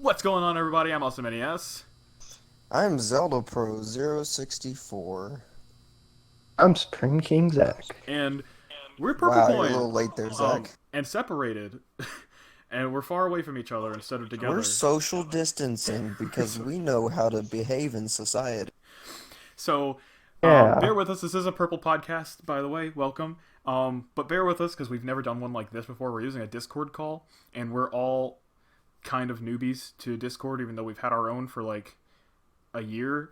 What's going on, everybody? I'm Awesome NES, I'm Zelda Pro 064. I'm Supreme King Zach. and we're Wow, you're a PurpleCoin, little late there, Zach. and separated, and we're far away from each other instead of We're together. social distancing because so, we know how to behave in society. bear Yeah. with us. This is a Purple podcast, by the way. Welcome. But bear with us because we've never done one like this before. We're using a Discord call, and we're all kind of newbies to Discord, even though we've had our own for like a year.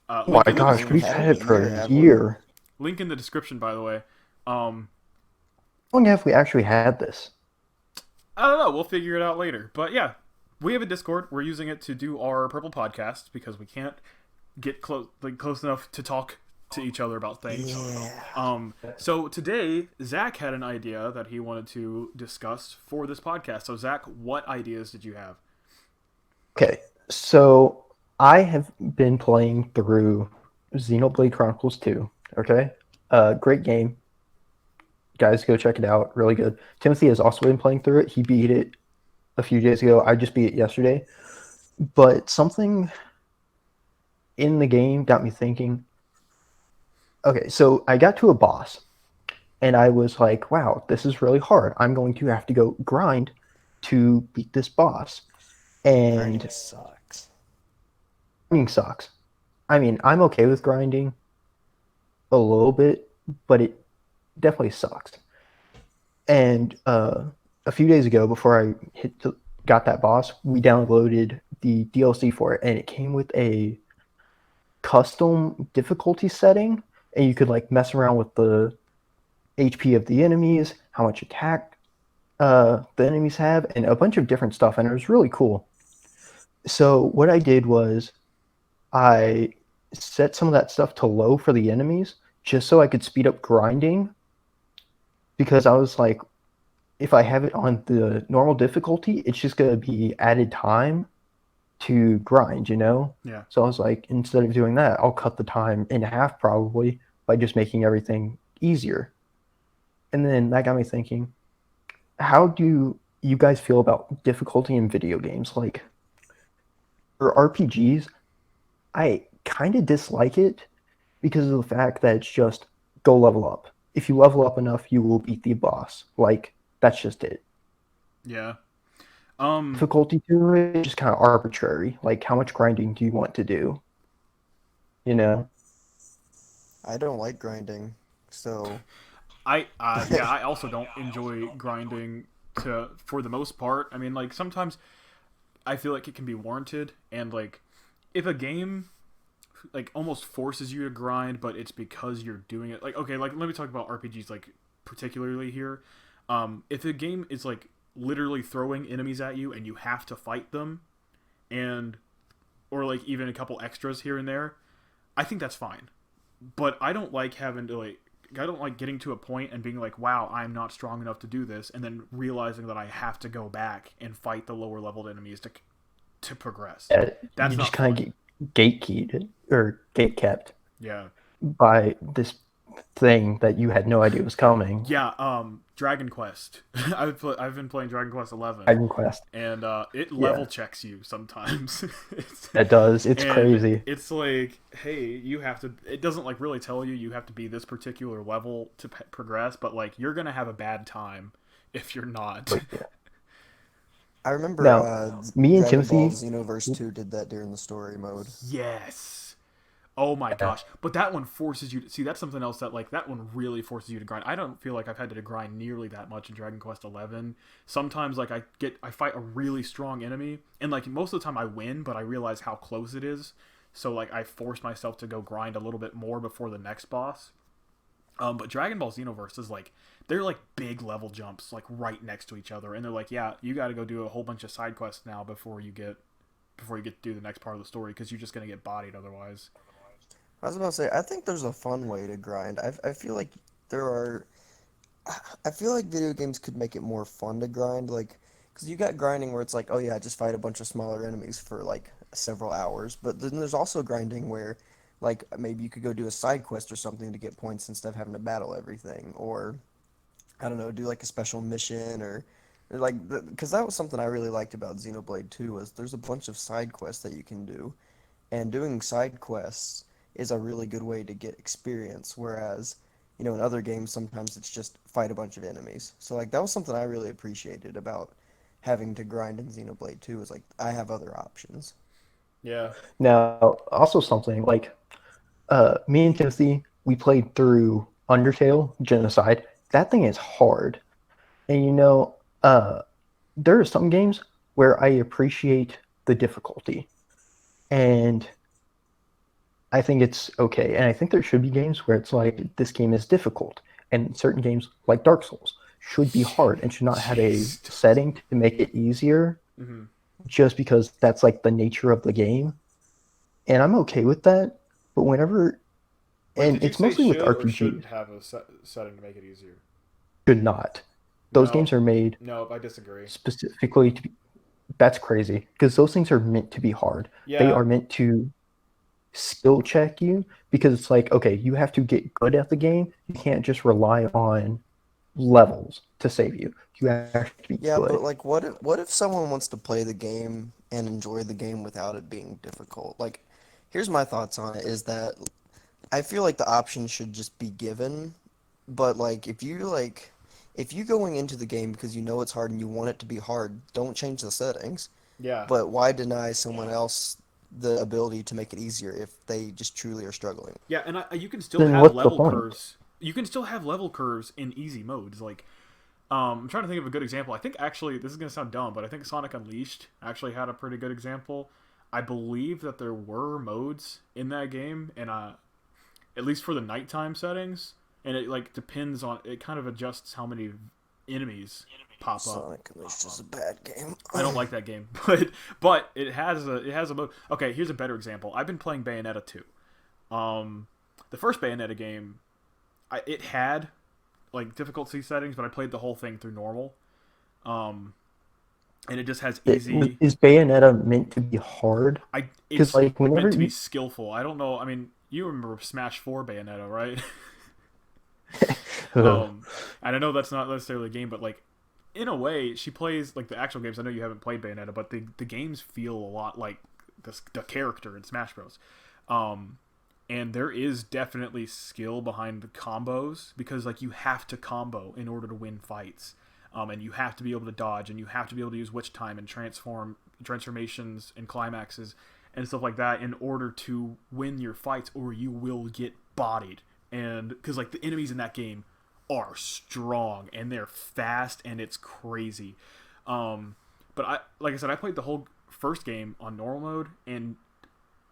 Oh Link my in the We haven't gosh, even we've had description. it had a it for year, a have we? year. Link in the description, by the way. Um, How long have we actually had this? I don't know. We'll figure it out later. But yeah, we have a Discord. We're using it to do our Purple podcast because we can't get close enough to talk to each other about things. Yeah. So today Zach had an idea that he wanted to discuss for this podcast. So Zach, what ideas did you have? Okay, so I have been playing through Xenoblade Chronicles 2. Okay, great game, guys. Go check it out. Really good. Timothy has also been playing through it. He beat it a few days ago. I just beat it yesterday. But something in the game got me thinking. Okay, so I got to a boss, and I was like, "Wow, this is really hard. I'm going to have to go grind to beat this boss." Grinding And sucks. grinding sucks. I mean, I'm okay with grinding a little bit, but it definitely sucks. And a few days ago, before I got that boss, we downloaded the DLC for it, and it came with a custom difficulty setting, and you could like mess around with the HP of the enemies, how much attack the enemies have, and a bunch of different stuff, and it was really cool. So what I did was I set some of that stuff to low for the enemies just so I could speed up grinding because I was like, if I have it on the normal difficulty, it's just going to be added time to grind, you know? Yeah. So I was like, instead of doing that, I'll cut the time in half probably by just making everything easier. And then that got me thinking, how do you guys feel about difficulty in video games? Like, for RPGs, I kind of dislike it because of the fact that it's just go level up. If you level up enough, you will beat the boss. Like, that's just it. Yeah. Um. Difficulty to it is just kind of arbitrary. Like, how much grinding do you want to do? You know? I don't like grinding, so Yeah. I also don't enjoy grinding to for the most part. I mean, like sometimes I feel like it can be warranted, and like if a game like almost forces you to grind, but it's because you're doing it. Like okay, like let me talk about RPGs like particularly here. If a game is like literally throwing enemies at you and you have to fight them, and or like even a couple extras here and there, I think that's fine. But I don't like having to like. I don't like getting to a point and being like, "Wow, I'm not strong enough to do this," and then realizing that I have to go back and fight the lower leveled enemies to progress. You That's just not kind fun. of get gatekeeped or gate kept Yeah. by this thing that you had no idea was coming. Yeah, Dragon Quest. I've been playing Dragon Quest 11, Dragon Quest. and it level Yeah, checks you sometimes. that does. It's And crazy. it's like, hey, you have to. It doesn't like really tell you you have to be this particular level to progress, but like you're gonna have a bad time if you're not. But yeah. I remember Now, me and Dragon Ball Timothy, Xenoverse 2 did that during the story mode. Yes. Oh my yeah, gosh. But that one forces you to see that's something else that like that one really forces you to grind. I don't feel like I've had to grind nearly that much in Dragon Quest 11. Sometimes like I fight a really strong enemy and like most of the time I win, but I realize how close it is. So like I force myself to go grind a little bit more before the next boss. But Dragon Ball Xenoverse is like they're like big level jumps like right next to each other and they're like, "Yeah, you got to go do a whole bunch of side quests now before you get to do the next part of the story because you're just going to get bodied otherwise." I was about to say, I think there's a fun way to grind. I feel like there are I feel like video games could make it more fun to grind, like, because you got grinding where it's like, oh yeah, just fight a bunch of smaller enemies for like several hours. But then there's also grinding where, like, maybe you could go do a side quest or something to get points instead of having to battle everything, or I don't know, do like a special mission or Like, because that was something I really liked about Xenoblade 2 was there's a bunch of side quests that you can do, and doing side quests is a really good way to get experience, whereas, in other games sometimes it's just fight a bunch of enemies. So like that was something I really appreciated about having to grind in Xenoblade 2 is like I have other options. Yeah. Now, also something like me and Timothy, we played through Undertale Genocide. That thing is hard, and there are some games where I appreciate the difficulty, and I think it's okay. And I think there should be games where it's like this game is difficult, and certain games like Dark Souls should be hard and should not have a Jeez. setting to make it easier Hmm. just because that's like the nature of the game. And I'm okay with that. But whenever, Wait, and did you it's say mostly with should or RPGs, shouldn't have a setting to make it easier? should not. Those No, games are made no, I disagree. specifically to be, that's crazy because those things are meant to be hard. They Yeah, are meant to skill check you because it's like, okay, you have to get good at the game. You can't just rely on levels to save you. You have to be Yeah, good. but like what if someone wants to play the game and enjoy the game without it being difficult? Like, here's my thoughts on it is that I feel like the option should just be given, but like if you going into the game because you know it's hard and you want it to be hard, don't change the settings. yeah, But why deny someone else the ability to make it easier if they just truly are struggling? yeah, and you can still Then have what's the level point? curves. You can still have level curves in easy modes. Like, I'm trying to think of a good example. I think actually this is gonna sound dumb, but I think Sonic Unleashed actually had a pretty good example. I believe that there were modes in that game, and at least for the nighttime settings, and it like depends on it. Kind of adjusts how many enemies pop up. Sonic Unleashed is a bad game. I don't like that game, but it has a mode. Okay, here's a better example. I've been playing Bayonetta 2. The first Bayonetta game, it had like difficulty settings, but I played the whole thing through normal. Um, and it just has easy. Is Bayonetta meant to be hard? Because It's like meant whenever to be you, skillful. I don't know. I mean, you remember Smash 4 Bayonetta, right? uh, And I know that's not necessarily a game, but like in a way, she plays like the actual games. I know you haven't played Bayonetta, but the games feel a lot like the character in Smash Bros. Um, and there is definitely skill behind the combos because like you have to combo in order to win fights, and you have to be able to dodge, and you have to be able to use witch time and transformations and climaxes and stuff like that in order to win your fights, or you will get bodied. And because like the enemies in that game are strong and they're fast and it's crazy. But like I said, I played the whole first game on normal mode, and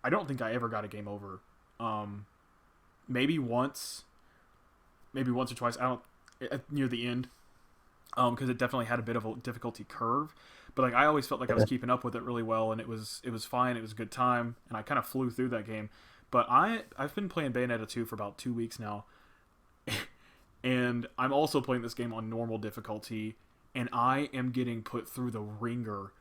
I don't think I ever got a game over. Um, maybe once, maybe once or twice. I don't near the end, because it definitely had a bit of a difficulty curve. But like I always felt like I was keeping up with it really well, and it was fine. It was a good time, and I kind of flew through that game. But I've been playing Bayonetta 2 for about 2 weeks now, and I'm also playing this game on normal difficulty, and I am getting put through the ringer.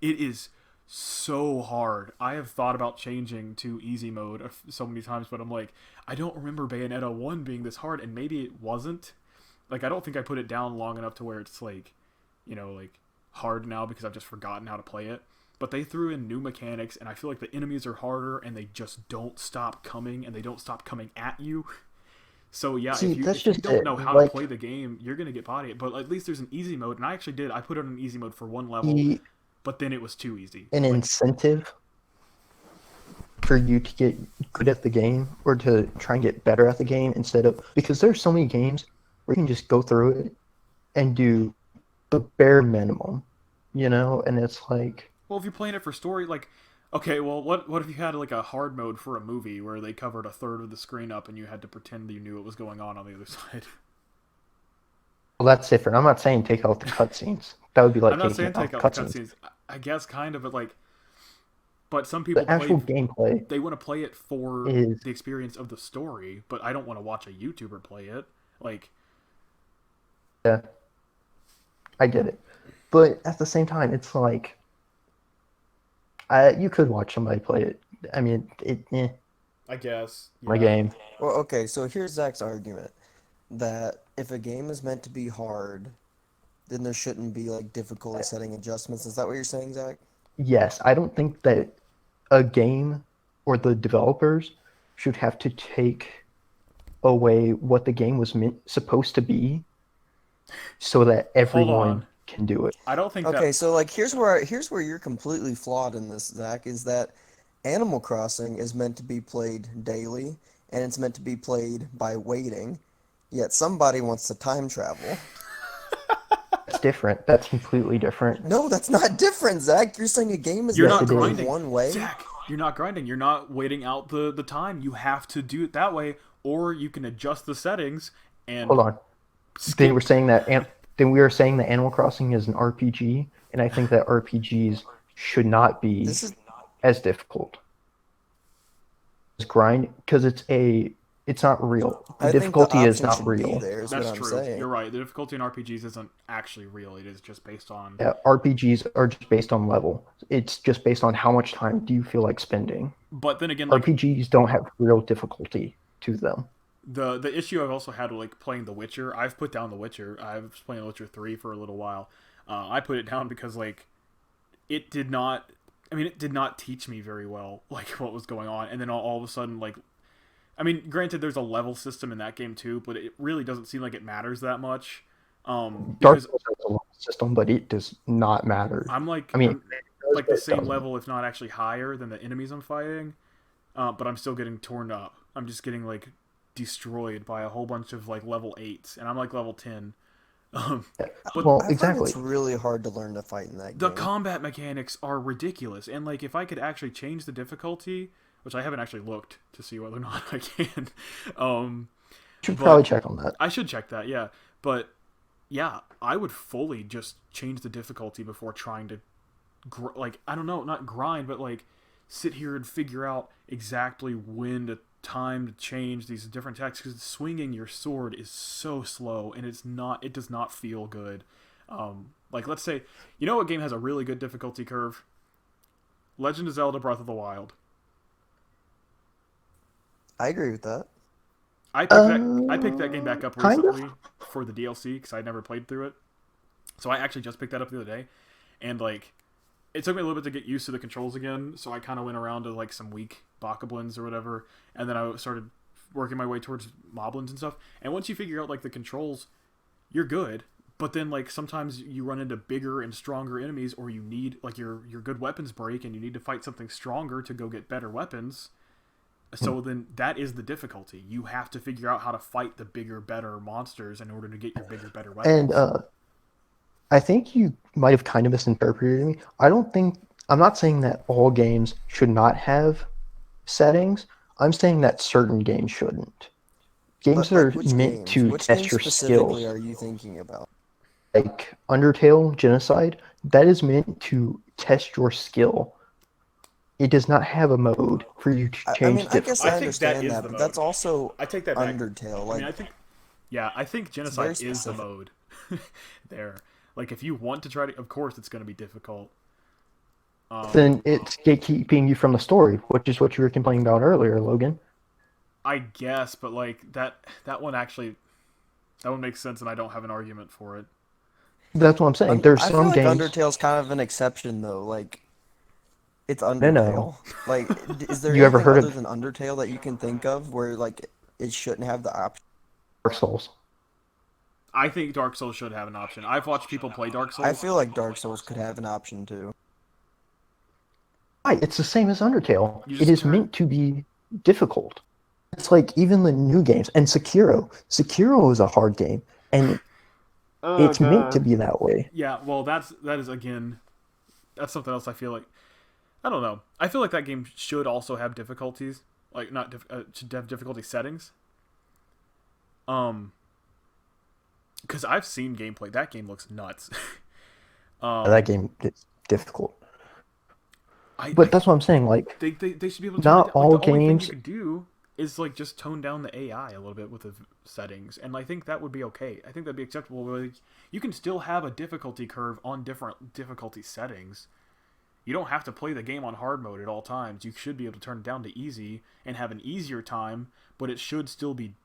It is so hard. I have thought about changing to easy mode so many times, but I'm like, I don't remember Bayonetta 1 being this hard, and maybe it wasn't. Like, I don't think I put it down long enough to where it's like, like hard now because I've just forgotten how to play it. But they threw in new mechanics, and I feel like the enemies are harder, and they just don't stop coming, and they don't stop coming at you. So yeah, see, that's if you just don't it. know how to Like play the game, you're gonna get bodied. But at least there's an easy mode, and I actually did. I put it on easy mode for one level, the but then it was too easy. an Like, incentive for you to get good at the game or to try and get better at the game instead of because there's so many games where you can just go through it and do the bare minimum, and it's like, well, if you're playing it for story, like, okay, well, what if you had like a hard mode for a movie where they covered a third of the screen up and you had to pretend you knew what was going on the other side? well, that's different. I'm not saying take out the cutscenes. That would be I'm like not taking saying out take the out the cutscenes. cutscenes. I guess kind of, but like, but some people The actual gameplay they want to play it for is, the experience of the story, but I don't want to watch a YouTuber play it. Like, yeah, I get it. But at the same time, it's like, you could watch somebody play it. I mean, I guess, my yeah. game. Well, okay, so here's Zach's argument that if a game is meant to be hard, then there shouldn't be like difficulty setting adjustments. Is that what you're saying, Zach? Yes, I don't think that a game or the developers should have to take away what the game was supposed to be so that Hold everyone on. can do it. I don't think that. Okay, so like here's where you're completely flawed in this, Zach, is that Animal Crossing is meant to be played daily and it's meant to be played by waiting, yet somebody wants to time travel. That's different. That's completely different. No, that's not different, Zach. You're saying a game is You're meant Yes, not to it be is. grinding, one way? Zach. You're not grinding. You're not waiting out the time. You have to do it that way, or you can adjust the settings and Hold on. They were skip. saying that then we were saying that Animal Crossing is an RPG, and I think that RPGs should not be This is as difficult as grind because it's not real. The I think the difficulty is option not should be real. there, is what That's I'm true. saying. You're right. The difficulty in RPGs isn't actually real. It is just based on. Yeah, RPGs are just based on level. It's just based on how much time do you feel like spending. But then again, like RPGs don't have real difficulty to them. the issue I've also had with like playing The Witcher. I've put down The Witcher. I was playing The Witcher 3 for a little while. I put it down because like it did not. I mean, it did not teach me very well like what was going on, and then all of a sudden like. I mean, granted, there's a level system in that game too, but it really doesn't seem like it matters that much. Dark Because Souls has a level system, but it does not matter. I'm like I mean, I'm it does, like but the it same doesn't. level, if not actually higher than the enemies I'm fighting, but I'm still getting torn up. I'm just getting like destroyed by a whole bunch of like level 8s, and I'm like level 10. Um, but Well, I find exactly. it's really hard to learn to fight in that the game. combat mechanics are ridiculous, and like if I could actually change the difficulty, which I haven't actually looked to see whether or not I can, um, Should but probably check on that. I should check that, yeah. But yeah, I would fully just change the difficulty before trying to, like, I don't know, not grind, but like sit here and figure out exactly when to time to change these different attacks because swinging your sword is so slow and it does not feel good. Like, let's say, you know what game has a really good difficulty curve? Legend of Zelda Breath of the Wild. I agree with that. I picked that game back up Kind of. recently for the DLC because I never played through it. So I actually just picked that up the other day, and like it took me a little bit to get used to the controls again. So I kind of went around to like some weak bokoblins or whatever, and then I started working my way towards moblins and stuff. And once you figure out like the controls, you're good. But then like sometimes you run into bigger and stronger enemies, or you need like your good weapons break, and you need to fight something stronger to go get better weapons. So then that is the difficulty. You have to figure out how to fight the bigger, better monsters in order to get your bigger, better weapons. And I think you might have kind of misinterpreted me. I'm not saying that all games should not have settings. I'm saying that certain games shouldn't. Games But that like are which meant games? to Which test games your specifically skills, are you thinking about? like Undertale, Genocide, that is meant to test your skill. It does not have a mode for you to I change mean, I guess I I difficulty. think that understand is that, the but mode. that's also I take that back. Undertale. I mean, Like, I think it's very genocide is the specific. mode there. Like, if you want to try to, of course, it's going to be difficult. Then it's gatekeeping you from the story, which is what you were complaining about earlier, Logan. I guess, but like that one actually, that one makes sense, and I don't have an argument for it. That's what I'm saying. There's I feel some like games. Undertale's kind of an exception though. Like, it's No. Undertale. Like, is there You ever anything heard other of than Undertale that you can think of where like it shouldn't have the option? Dark Souls? I think Dark Souls should have an option. I've watched people play Dark I Souls. feel like Dark Souls could have an option too. Right, it's the same as Undertale. You It just is turn. meant to be difficult. It's like even the new games and Sekiro. Sekiro is a hard game, and Oh it's meant to god. be that way. Yeah, well, that is again, that's something else. I feel like I don't know. I feel like that game should also have difficulties, like not should have difficulty settings. Um, because I've seen gameplay. That game looks nuts. That game is difficult. I But that's what I'm saying. Like, they should be able to turn it not down. Like all the only thing you games. could do is like just tone down the AI a little bit with the settings, and I think that would be okay. I think that'd be acceptable. Like, you can still have a difficulty curve on different difficulty settings. You don't have to play the game on hard mode at all times. You should be able to turn it down to easy and have an easier time, but it should still be,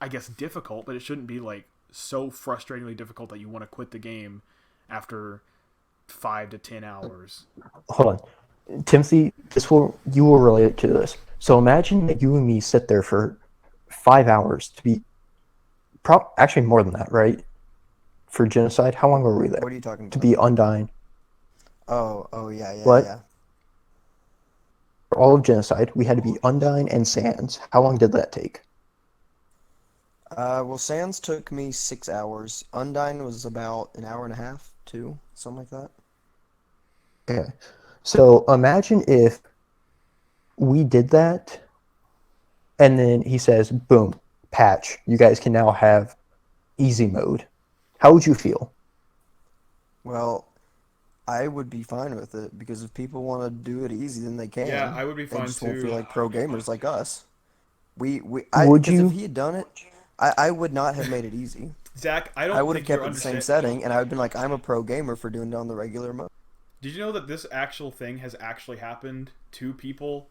I guess, difficult, but it shouldn't be like so frustratingly difficult that you want to quit the game after 5 to 10 hours. Hold on, Timothy. You will relate to this. So imagine that you and me sit there for 5 hours to be, actually more than that, right? For genocide, how long were we there? What are you talking To about? be Undyne. Oh, yeah, What? For all of genocide, we had to be Undyne and Sans. How long did that take? Well, Sans took me 6 hours. Undyne was about an hour and a half, two, something like that. Okay. So imagine if we did that, and then he says, boom, patch. You guys can now have easy mode. How would you feel? Well, I would be fine with it because if people want to do it easy, then they Yeah, can. I would be They fine just won't feel too. like pro gamers like us. Would Because if you? he had done it, I would not have made it easy. Zach, I I don't would have think you're kept it the same understand. setting, and I would have been like, I'm a pro gamer for doing it on the regular mode. Did you know that this actual thing has actually happened to people,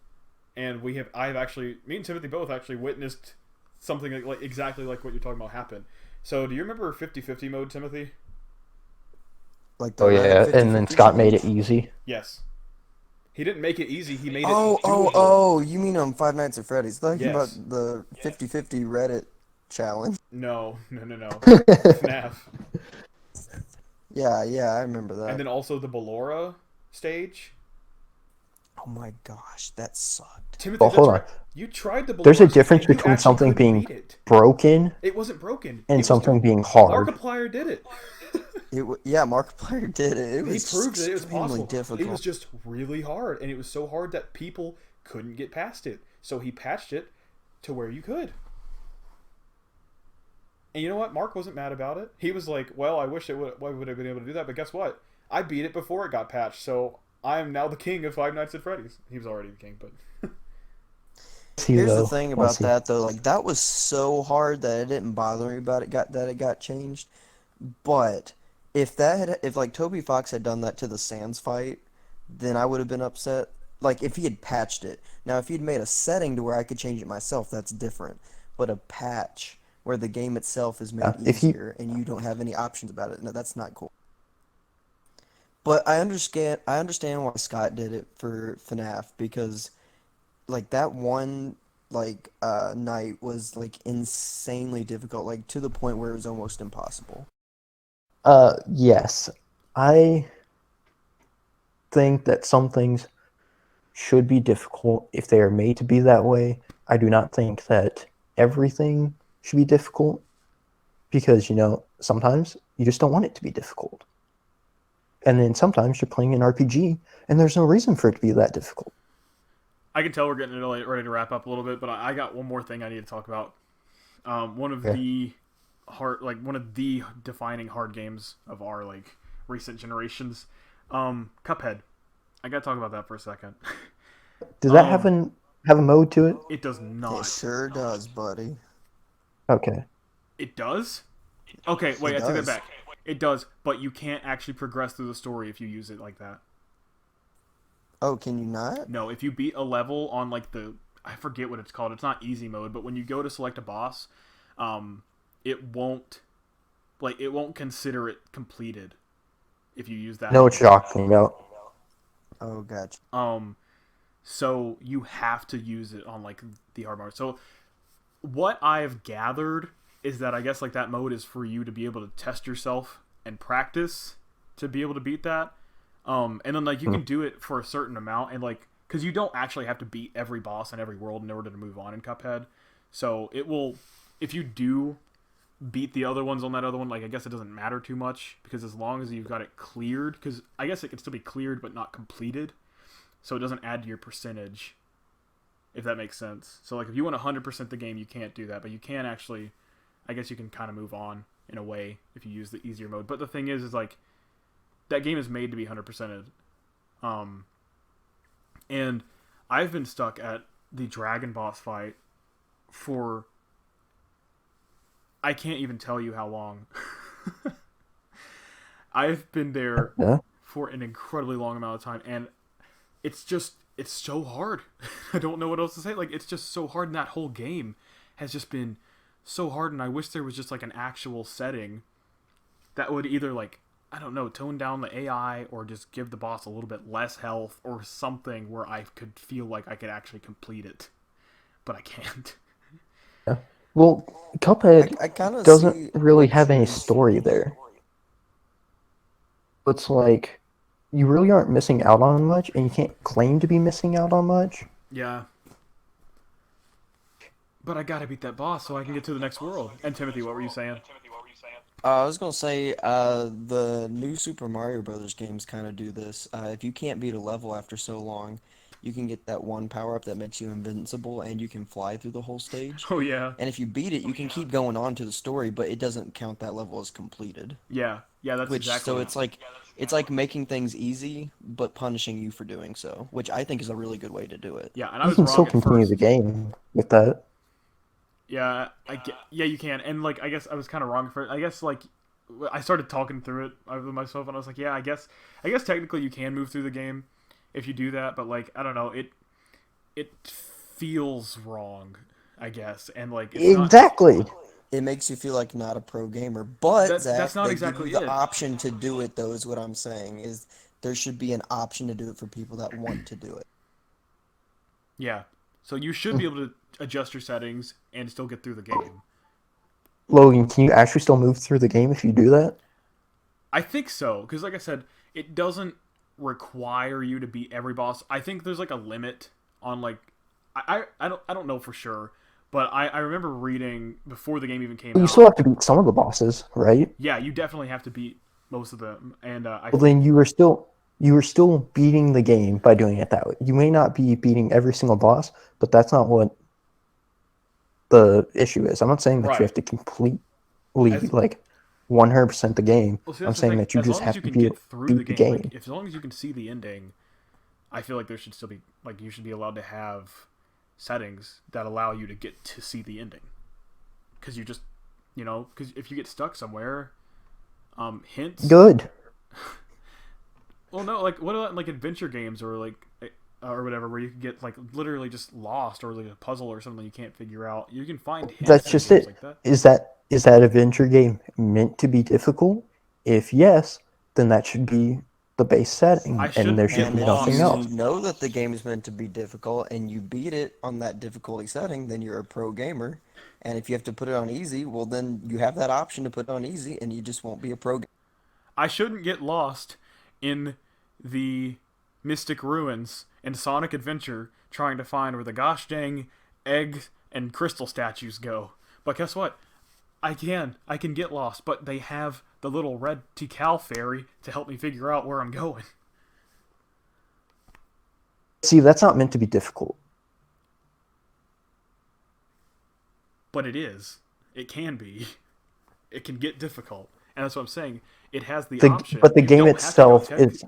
and I've actually, me and Timothy both actually witnessed something like exactly like what you're talking about happen. So, do you remember 50-50 mode, Timothy? Like the Oh Reddit yeah, and then 50/50 Scott made it challenge. easy. Yes. He didn't make it easy. He made it Oh, doable. you mean Five Nights at Freddy's. Thinking about Yes. the 50/50 Reddit challenge. No, no, no, no. FNAF. Yeah, I remember And that. then also the Ballora stage. Oh my gosh, that sucked. Timothy, Well, that's hold right. on. You tried the There's a Ballora stage, difference and you between actually something couldn't being beat it. broken It wasn't broken. and It was something being hard. Markiplier did it. Yeah, Markiplier did it. It He was just proved that it was extremely possible. It was difficult. just really hard, and it was so hard that people couldn't get past it. So he patched it to where you could. And you know what? Mark wasn't mad about it. He was like, "Well, I wish I would have been able to do that, but guess what? I beat it before it got patched, so I am now the king of Five Nights at Freddy's." He was already the king, but See Here's the though, thing let's about see. that though, like that was so hard that it didn't bother me about it got changed. But if like Toby Fox had done that to the Sans fight, then I would have been upset. Like if he had patched it. Now if he'd made a setting to where I could change it myself, that's different. But a patch where the game itself is Yeah, made if you easier and you don't have any options about it, no, that's not cool. But I understand why Scott did it for FNAF because like that one night was like insanely difficult, like to the point where it was almost impossible. yes, I think that some things should be difficult if they are made to be that way. I do not think that everything should be difficult because, sometimes you just don't want it to be difficult. And then sometimes you're playing an RPG and there's no reason for it to be that difficult. I can tell we're getting ready to wrap up a little bit. But I got one more thing I need to talk about. One of Okay. the one of the defining hard games of our recent generations, Cuphead. I gotta talk about that for a second. Does that have a mode to it? It does It not. sure does, buddy. Okay. It does? Okay, wait, It I take that does. back. It does, but you can't actually progress through the story if you use it like that. Oh, can you not? No, if you beat a level on I forget what it's called. It's not easy mode, but when you go to select a boss, it won't it won't consider it completed if you use I that know what mode. you're talking about. Oh, gotcha. So you have to use it on the hard mode. So what I've gathered is that I guess that mode is for you to be able to test yourself and practice to be able to beat that. And then you can do it for a certain amount and because you don't actually have to beat every boss in every world in order to move on in Cuphead. So it will, if you do beat the other ones on that other one, I guess it doesn't matter too much because as long as you've got it cleared, because I guess it can still be cleared but not completed, so it doesn't add to your percentage, if that makes sense. So if you want 100% the game, you can't do that, but you can actually, I guess you can kind of move on in a way if you use the easier mode. But the thing is that game is made to be 100%ed. And I've been stuck at the dragon boss fight for I can't even tell you how long. I've been there Yeah. for an incredibly long amount of time, and it's so hard. I don't know what else to say. It's just so hard, and that whole game has just been so hard, and I wish there was just like an actual setting that would either like, I don't know, tone down the AI or just give the boss a little bit less health or something where I could feel like I could actually complete it, but I can't. Yeah. Well, Cuphead I kind of doesn't see really what have any you're story there. It's like you really aren't missing out on much, and you can't claim to be missing out on much. Yeah. But I gotta beat that boss so I can get to the next world. And Timothy, what were you saying? I was gonna say, the new Super Mario Brothers games kind of do this. If you can't beat a level after so long, you can get that one power-up that makes you invincible, and you can fly through the whole stage. Oh yeah, And if you beat it, you can keep going on to the story, but it doesn't count that level as completed. yeah. That's Which, so exactly. it's like making things easy, but punishing you for doing so, which I think is a really good way to do it. Yeah, and I You was can still wrong at continue the first. game with that. Yeah, yeah, you can. And like, I guess I was kind of wrong at first. I guess like, I started talking through it with myself, and I was like, yeah, I guess technically you can move through the game if you do that, but like, I don't know, it feels wrong, I guess, and like, it's not. Exactly. It makes you feel like not a pro gamer, but That's Zach, not they give you exactly the it. option to do it though, is what I'm saying, is there should be an option to do it for people that want to do it. Yeah, so you should be able to adjust your settings and still get through the game. Logan, can you actually still move through the game if you do that? I think so, because like I said, it doesn't require you to beat every boss. I think there's like a limit on like, I don't know for sure, but I remember reading before the game even came You out. still have to beat some of the bosses, right? Yeah, you definitely have to beat most of them, and Well, then you were still beating the game by doing it that way. You may not be beating every single boss, but that's not what the issue is. I'm not saying that you right have to completely as like 100% the game. well. See, I'm that's the saying thing. that you As just long as have you to can get through the beat the game, like game. if as long as you can see the ending, I feel like there should still be like you should be allowed to have settings that allow you to get to see the ending, because you just because if you get stuck somewhere, hints. Good. Well, no, like what about like adventure games or like or whatever, where you can get like literally just lost or like a puzzle or something you can't figure out. You can find hints That's in just games it. like that. Is that adventure game meant to be difficult? If yes, then that should be the base I setting, and there shouldn't should get And be if nothing lost. you else. know that the game is meant to be difficult and you beat it on that difficulty setting, then you're a pro gamer. And if you have to put it on easy, well, then you have that option to put it on easy and you just won't be a pro gamer. I shouldn't get lost in the Mystic Ruins in Sonic Adventure trying to find where the gosh dang egg and crystal statues go. But guess what? I can get lost, but they have the little red Tikal fairy to help me figure out where I'm going. See, that's not meant to be difficult. But it is. It can be. It can get difficult. And that's what I'm saying. It has the option. But the You game don't have to go itself take is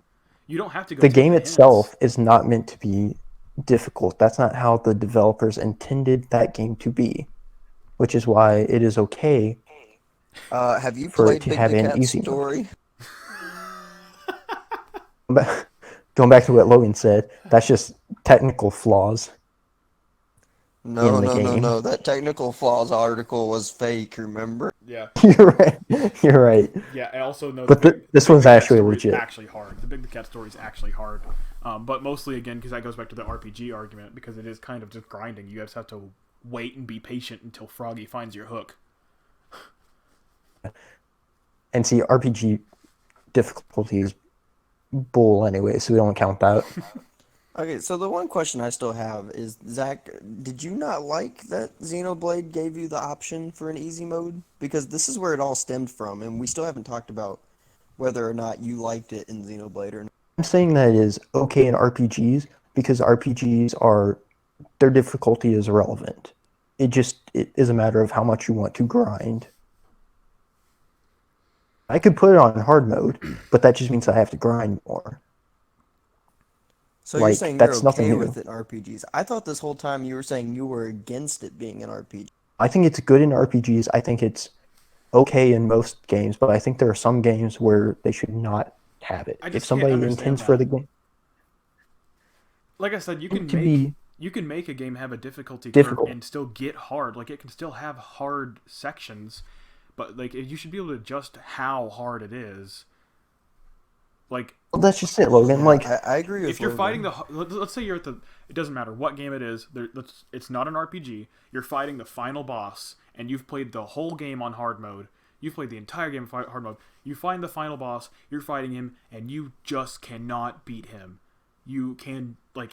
you don't have to go the take game the hints. itself is not meant to be difficult. That's not how the developers intended that game to be, which is why it is okay Have you for it played to Big have the an Cat easy mode. Story? Going back to what Logan said, that's just technical flaws No, in the no, no, game. no. That technical flaws article was fake, remember? Yeah. You're right. You're right. Yeah, I also know But the this Big one's the Cat actually story is legit. actually hard. The Big the Cat story is actually hard. But mostly, again, because that goes back to the RPG argument, because it is kind of just grinding. You just have to wait and be patient until Froggy finds your hook. And see, RPG difficulty is bull anyway, so we don't count that. Okay, so the one question I still have is, Zach, did you not like that Xenoblade gave you the option for an easy mode? Because this is where it all stemmed from, and we still haven't talked about whether or not you liked it in Xenoblade or not. I'm saying that it is okay in RPGs because RPGs are their difficulty is irrelevant. It is a matter of how much you want to grind. I could put it on hard mode, but that just means I have to grind more. So you're Like, saying you're that's nothing okay new. with it in RPGs. I thought this whole time you were saying you were against it being an RPG. I think it's good in RPGs. I think it's okay in most games, but I think there are some games where they should not have it. I If just can't somebody understand intends for that. the game Like I said, you can to make be you can make a game have a difficulty curve difficult. and still get hard. Like it can still have hard sections, but like you should be able to adjust how hard it is. Like Well, that's just it, Logan. Yeah, Like, I agree with if you're fighting Logan. let's say you're at the, it doesn't matter what game it is. It's not an RPG. You're fighting the final boss, and you've played the whole game on hard mode. You've played the entire game on hard mode. You find the final boss. You're fighting him, and you just cannot beat him. You can like,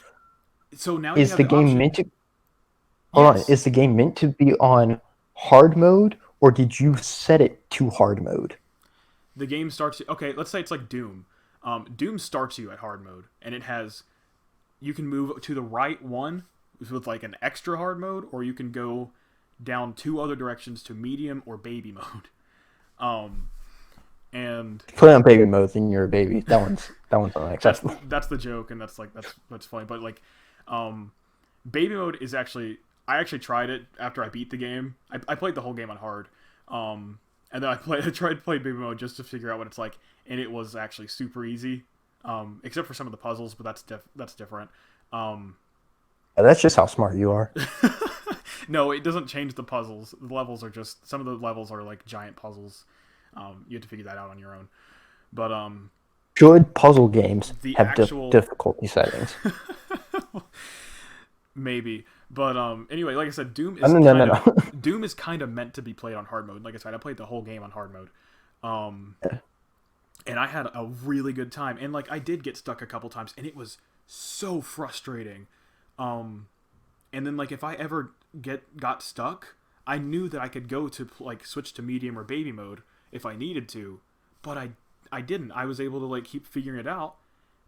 so now you is have the the game option. meant to hold on? Yes, Is the game meant to be on hard mode, or did you set it to hard mode? the game starts. Okay, let's say it's like Doom. Doom starts you at hard mode, and it has, you can move to the right one with like an extra hard mode, or you can go down two other directions to medium or baby mode. Um, and Play on baby mode, then you're a baby. That one's unacceptable. that's the joke, and that's funny. But like, baby mode is actually, I actually tried it after I beat the game. I played the whole game on hard, and then I tried to play baby mode just to figure out what it's like, and it was actually super easy, except for some of the puzzles, but that's different. That's just how smart you are. No, it doesn't change the puzzles. The levels are just, some of the levels are like giant puzzles. You have to figure that out on your own. But Good puzzle games the have actual difficulty settings. maybe, but anyway, like I said, No. Doom is kind of meant to be played on hard mode. Like I said, I played the whole game on hard mode, and I had a really good time. And like I did get stuck a couple times, and it was so frustrating. And then like if I ever got stuck, I knew that I could go to like switch to medium or baby mode if I needed to, but I didn't. I was able to like keep figuring it out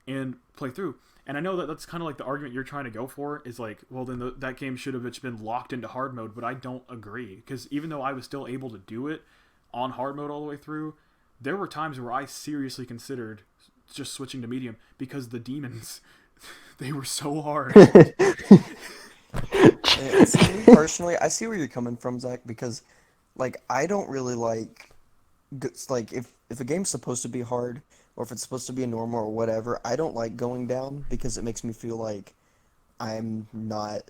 and play through. And I know that that's kind of like the argument you're trying to go for is like, well, then that game should have just been locked into hard mode, but I don't agree, because even though I was still able to do it on hard mode all the way through, there were times where I seriously considered just switching to medium because the demons, they were so hard. Yeah, see, me personally, I see where you're coming from, Zach, because like I don't really like like if a game's supposed to be hard or if it's supposed to be a normal or whatever, I don't like going down because it makes me feel like I'm not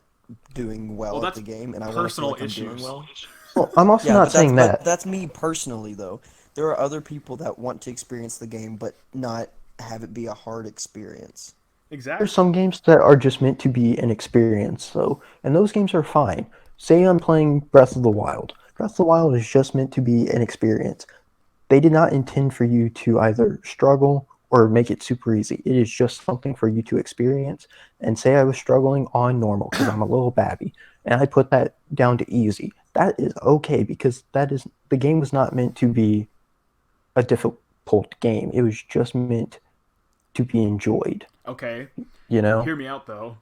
doing well Well, at that's the game, and I want to feel personal like I'm doing issues. well. Well, I'm also Yeah, not but saying that. that's me personally though. There are other people that want to experience the game but not have it be a hard experience. There's Exactly. some games that are just meant to be an experience, so and those games are fine. Say I'm playing Breath of the Wild. Breath of the Wild is just meant to be an experience. They did not intend for you to either struggle or make it super easy. It is just something for you to experience. And say I was struggling on normal because I'm a little babby, and I put that down to easy. That is okay because that is the game was not meant to be a difficult game. It was just meant to be enjoyed. Okay. You know? Hear me out though.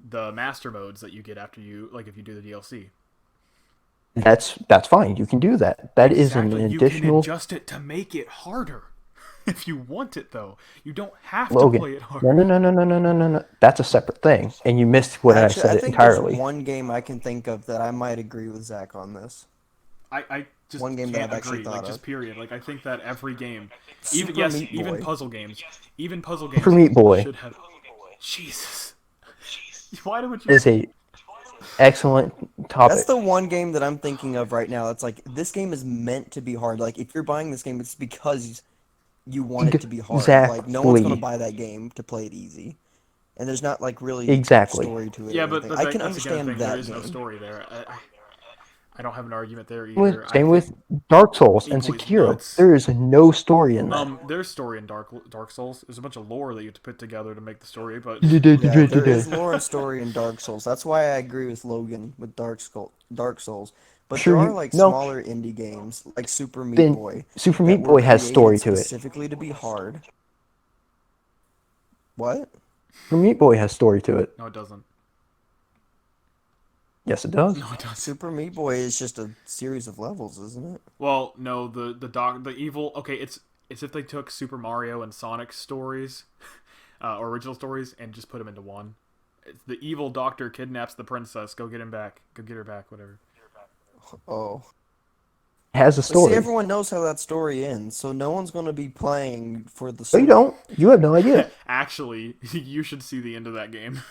The master modes that you get after you, like if you do the DLC. That's fine. You can do that. That is an Exactly. You can additional adjust it to make it harder. If you want it though. You don't have to Logan. play it hard. No. That's a separate thing, and you missed what I Actually, I said think there's entirely. one game I can think of that I might agree with Zach on this. I just One game that can't I've actually agree. Like thought just of. period. Like I think that every game, even Super yes, Meat even Boy. puzzle games, Super Meat Boy should have. Jesus. Why would you? is a excellent That's topic. the one game that I'm thinking of right now. It's like this game is meant to be hard. Like if you're buying this game, it's because you want it to be hard. Like no one's gonna Exactly. buy that game to play it easy. And there's not like really Exactly. story to it Yeah, or but, anything. I can that's again the understand thing. There that is no game. story there. I don't have an argument there With, either. I same think with Dark Souls and Meat Boy's Sekiro. nuts. There is no story in that. There's story in Dark Souls. There's a bunch of lore that you have to put together to make the story, but Yeah, there is lore and story in Dark Souls. That's why I agree with Logan with Dark Souls. But Sure, there are you like no. smaller indie games like Super Meat Then Boy Super that Meat were Boy has created story to it. specifically to be hard. What? Super Meat Boy has story to it. no, it doesn't. Yes, it does. No, it doesn't. Super Meat Boy is just a series of levels, isn't it? Well, no, the evil. Okay, it's if they took Super Mario and Sonic stories, or original stories, and just put them into one. It's the evil doctor kidnaps the princess. Go get him back. Go get her back. Whatever. Oh. It has a But see, story. everyone knows how that story ends, so no one's going to be playing for the No, story. you don't. You have no idea. Actually, you should see the end of that game.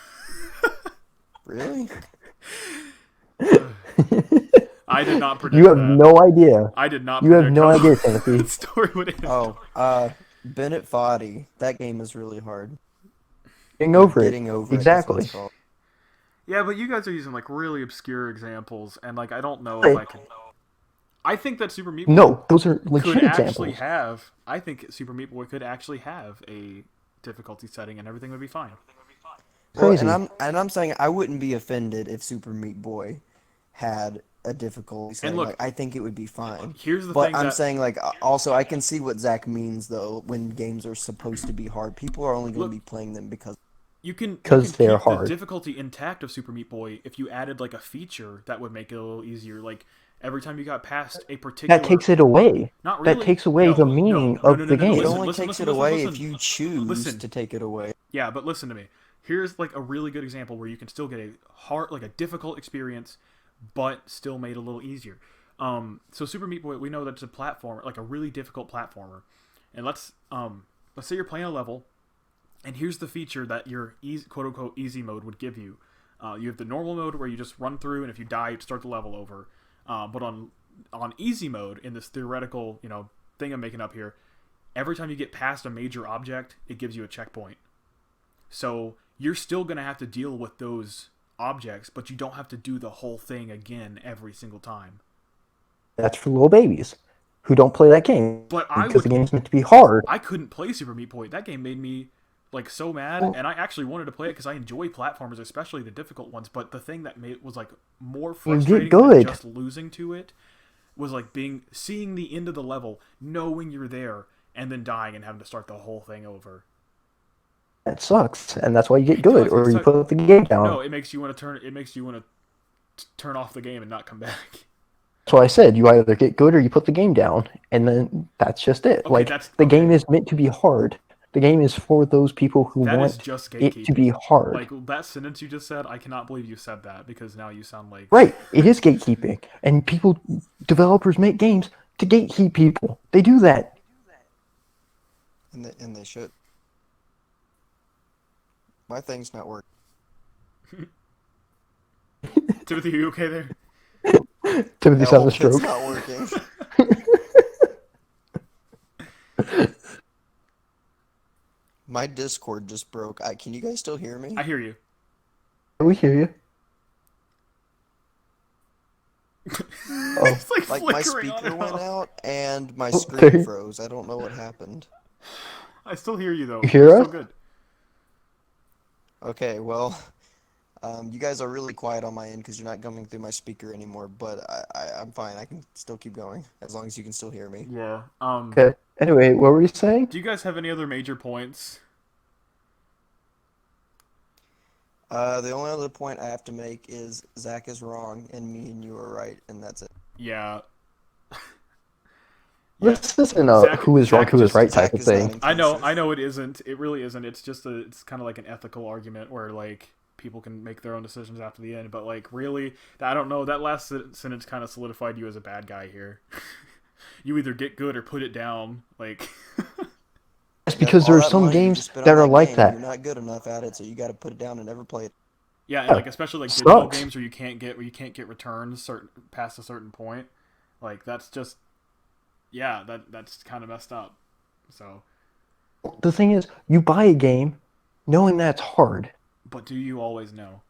Really? I did not predict You have that. no idea. I did not You have predict no how idea, that Timothy. story would end. Oh, Bennett Foddy. That game is really hard. Getting Or over it. Getting Over It, that's what Exactly. it's called. Yeah, but you guys are using like really obscure examples, and like I don't know if Hey, I could. I think that Super Meat Boy no, those are could legit actually examples. have. I think Super Meat Boy could actually have a difficulty setting, and everything would be fine. Well, and Crazy. I'm saying I wouldn't be offended if Super Meat Boy had a difficulty And setting. look, Like I think it would be fine. here's the But thing I'm that saying like also I can see what Zach means though when games are supposed to be hard. People are only going to look be playing them because you can They are keep the hard. difficulty intact of Super Meat Boy if you added like a feature that would make it a little easier. Like every time you got past a That particular, takes it away. not That really. takes away No, the no, meaning no, no, of no, the no, no. it game. Listen, only listen, takes listen, it listen, away listen. if you choose Listen. to take it away. Yeah, but listen to me. Here's like a really good example where you can still get a hard, like a difficult experience, but still made a little easier. So Super Meat Boy, we know that's a platformer, like a really difficult platformer, and let's say you're playing a level, and here's the feature that your easy, quote unquote easy mode would give you. You have the normal mode where you just run through, and if you die, you start the level over. But on easy mode, in this theoretical thing I'm making up here, every time you get past a major object, it gives you a checkpoint. So you're still gonna have to deal with those objects, but you don't have to do the whole thing again every single time. That's for little babies who don't play that game But because the game's meant to be hard. I couldn't play Super Meat Boy. That game made me like so mad, Well, and I actually wanted to play it because I enjoy platformers, especially the difficult ones. But the thing that was like more you get frustrating than good. just losing to it was like seeing the end of the level, knowing you're there, and then dying and having to start the whole thing over. That sucks, and that's why you get It good, does. or It's you like put the game down. no, it makes you want to turn. It makes you want to turn off the game and not come back. That's why I said you either get good or you put the game down, and then that's just it. Okay, Like that's the okay. game is meant to be hard. The game is for those people who That is want just it to be gatekeeping. hard. Like that sentence you just said, I cannot believe you said that because now you sound like Right, it is gatekeeping, and developers make games to gatekeep people. They do that. And they should. My thing's not working. Timothy. Are you okay there? Timothy's having a It's stroke. not working. My Discord just broke. Can you guys still hear me? I hear you. We hear you. Oh, It's like Like my flickering on speaker and went off. out and my there screen you- froze. I don't know what happened. I still hear you though. You hear You're us? still good. Okay, well, you guys are really quiet on my end because you're not coming through my speaker anymore. But I'm fine. I can still keep going as long as you can still hear me. Yeah. okay. Anyway, what were you saying? Do you guys have any other major points? The only other point I have to make is Zach is wrong and me and you are right, and that's it. Yeah. This isn't a Zach- who is wrong, Zach who is just- right Zach type of is not thing. I know it isn't. It really isn't. It's just it's kind of like an ethical argument where like people can make their own decisions after the end, but like really, I don't know. That last sentence kind of solidified you as a bad guy here. You either get good or put it down. Like It's You got because all there are that some money you games just spent that on are like game, that. You're not good enough at it, so you got to put it down and never play it. yeah, and Yeah, like especially like digital sucks. games where you can't get returns past a certain point. Like that's just that's kind of messed up. So, The thing is, you buy a game knowing that's hard. but do you always know?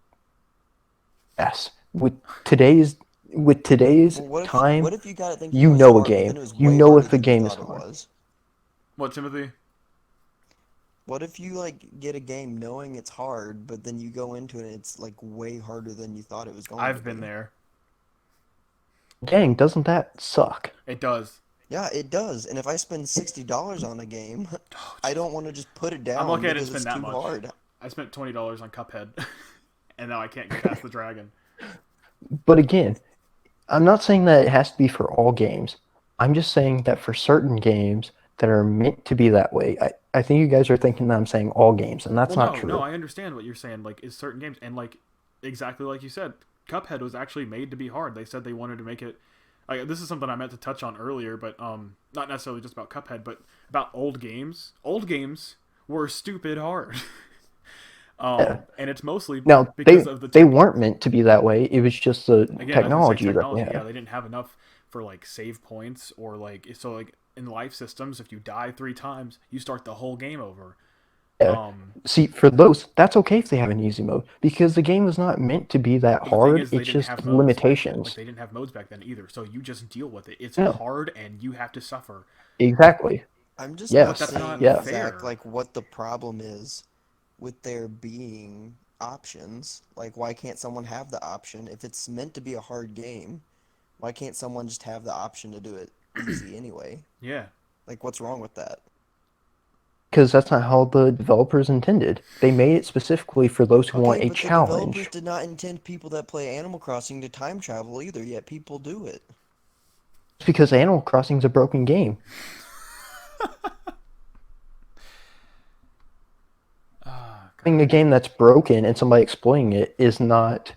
Yes. With today's Well, what time, if you got it thinking you it was know a hard, but game. then it was You way know harder if the than you game is thought it hard. was? What, Timothy? What if you like get a game knowing it's hard, but then you go into it and it's like way harder than you thought it was going to I've been be? there. Dang, doesn't that suck? It does. Yeah, it does. And if I spend $60 on a game, I don't want to just put it down I'm lucky I didn't because spend it's that too much. hard. I spent $20 on Cuphead, and now I can't get past the dragon. But again, I'm not saying that it has to be for all games. I'm just saying that for certain games that are meant to be that way, I think you guys are thinking that I'm saying all games, and that's Well, not no, true. no, I understand what you're saying. Like, is certain games, and like exactly like you said, Cuphead was actually made to be hard. They said they wanted to make it. This is something I meant to touch on earlier, but not necessarily just about Cuphead, but about old games. Old games were stupid hard. Yeah. And it's mostly Now because of the they weren't meant to be that way. It was just the again, I was gonna say technology that they technology. Yeah, had. they didn't have enough for like save points or like so like in life systems, if you die 3 times, you start the whole game over. Yeah. Um, See, for those, that's okay if they have an easy mode because the game was not meant to be that but the thing hard. is, they It's didn't just have modes back then. Like limitations. they didn't have modes back then either. So you just deal with it. It's Yeah, hard, and you have to suffer. exactly. I'm just Yeah, not But that's not seeing, yeah. Zach, fair. like what the problem is with there being options. Like, why can't someone have the option? If it's meant to be a hard game, why can't someone just have the option to do it easy anyway? Yeah. Like, what's wrong with that? Because that's not how the developers intended. They made it specifically for those who Okay, want a but the developers challenge. did not intend people that play Animal Crossing to time travel either, yet people do it. It's because Animal Crossing's a broken game. Oh, Having a God. game that's broken and somebody explaining it is not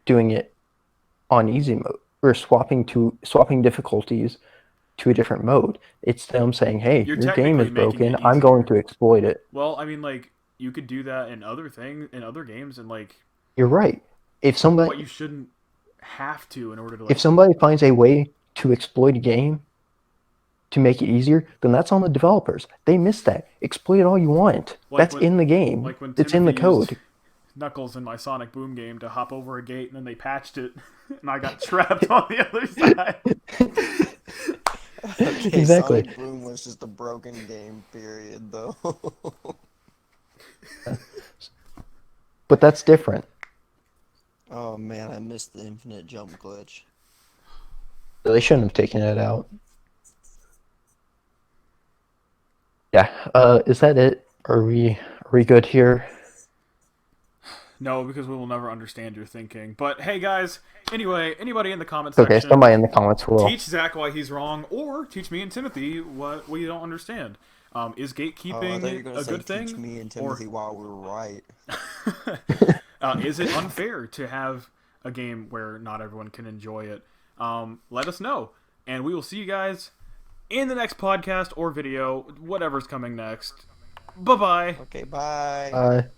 doing it on easy mode or swapping difficulties to a different mode. It's them saying, "Hey, You're your game technically is making broken. it I'm going easier. to exploit it." Well, I mean, like you could do that in other things, in other games, and like, You're right. If but somebody you shouldn't have to in order to if like. somebody finds a way to exploit a game to make it easier, then that's on the developers. They missed that. Exploit it all you want. Like That's when in the game. like when It's in Timothy the used code. Knuckles in my Sonic Boom game to hop over a gate, and then they patched it, and I got trapped on the other side. Okay, Exactly. Sonic Boom was just a broken game, period, though. But that's different. Oh man, I missed the infinite jump glitch. They shouldn't have taken it out. Yeah. Is that it? Are we good here? No, because we will never understand your thinking. But hey, guys. Anyway, anybody in the comment Okay, section, somebody in the comments will. teach Zach why he's wrong, or teach me and Timothy what we don't understand. Is Oh, I thought you were gatekeeping gonna a say good teach thing, me and or Timothy while we were right. is it unfair to have a game where not everyone can enjoy it? Let us know, and we will see you guys in the next podcast or video, whatever's coming next. Bye bye. Okay, bye.